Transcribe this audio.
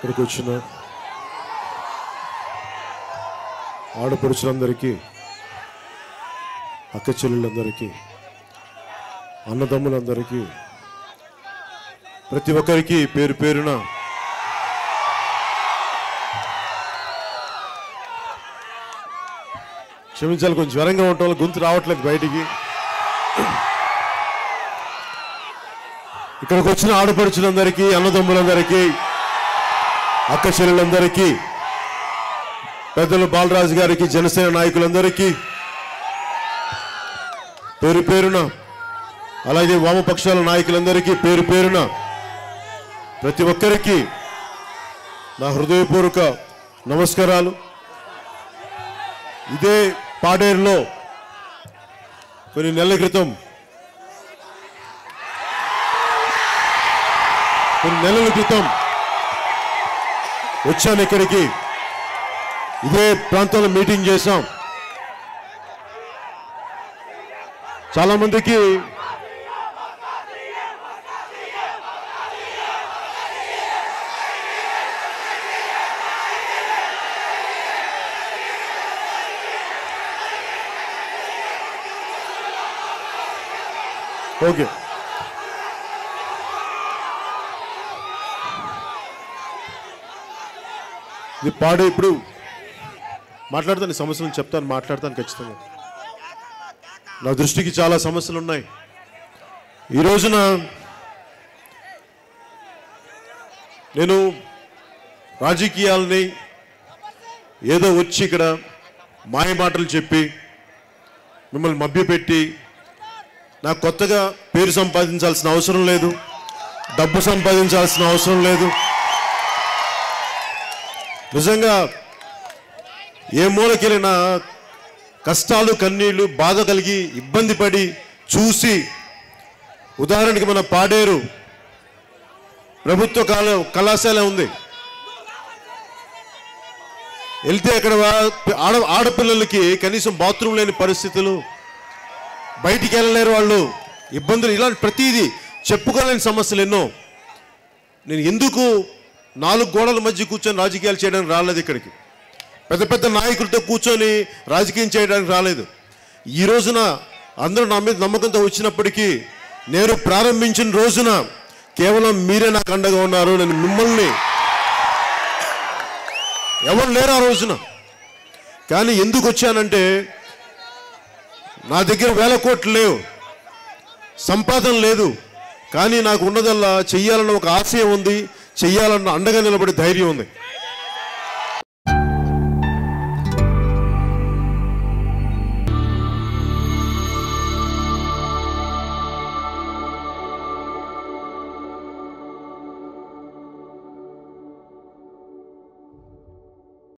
ఇక్కడికి వచ్చిన ఆడపడుచులందరికీ, అక్క చెల్లెళ్ళందరికీ, అన్నదమ్ములందరికీ, ప్రతి ఒక్కరికి పేరు పేరున క్షమించాలి, కొంచెం జ్వరంగా ఉండటం వల్ల గొంతు రావట్లేదు బయటికి. ఇక్కడికి వచ్చిన ఆడపడుచులందరికీ, అన్నదమ్ములందరికీ, అక్క చెల్లెలందరికీ, పెద్దలు బాలరాజు గారికి, జనసేన నాయకులందరికీ పేరు పేరున, అలాగే వామపక్షాల నాయకులందరికీ పేరు పేరున, ప్రతి ఒక్కరికి నా హృదయపూర్వక నమస్కారాలు. ఇదే పాడేరులో కొన్ని నెలల క్రితం వచ్చాను ఇక్కడికి. ఇదే ప్రాంతంలో మీటింగ్ చేశాం. చాలా మందికి ఓకే, ఇది పాడే. ఇప్పుడు మాట్లాడతాను, ఈ సమస్యలను చెప్తాను, మాట్లాడతాను ఖచ్చితంగా. నా దృష్టికి చాలా సమస్యలు ఉన్నాయి. ఈ రోజున నేను రాజకీయాలని ఏదో వచ్చి ఇక్కడ మాయ మాటలు చెప్పి మిమ్మల్ని మభ్యపెట్టి నాకు కొత్తగా పేరు సంపాదించాల్సిన అవసరం లేదు, డబ్బు సంపాదించాల్సిన అవసరం లేదు. నిజంగా ఏ మూలకెళ్ళినా కష్టాలు, కన్నీళ్లు, బాధ కలిగి, ఇబ్బంది పడి చూసి, ఉదాహరణకి మన పాడేరు ప్రభుత్వ కళాశాల ఉంది. వెళ్తే అక్కడ ఆడపిల్లలకి కనీసం బాత్రూమ్ లేని పరిస్థితులు, బయటికి వెళ్ళలేరు వాళ్ళు, ఇబ్బందులు, ఇలాంటి ప్రతిదీ చెప్పుకోలేని సమస్యలు ఎన్నో. నేను ఎందుకు 4 గోడల మధ్య కూర్చొని రాజకీయాలు చేయడానికి రాలేదు. ఇక్కడికి పెద్ద పెద్ద నాయకులతో కూర్చొని రాజకీయం చేయడానికి రాలేదు. ఈ రోజున అందరూ నా మీద నమ్మకంతో వచ్చినప్పటికీ, నేను ప్రారంభించిన రోజున కేవలం మీరే నాకు అండగా ఉన్నారు. నేను మిమ్మల్ని, ఎవరు లేరు ఆ రోజున. కానీ ఎందుకు వచ్చానంటే, నా దగ్గర 1000 కోట్లు లేవు, సంపాదన లేదు, కానీ నాకు ఉన్నదల్లా చెయ్యాలన్న ఒక ఆశయం ఉంది, చెయ్యాలన్న అండగా నిలబడే ధైర్యం ఉంది.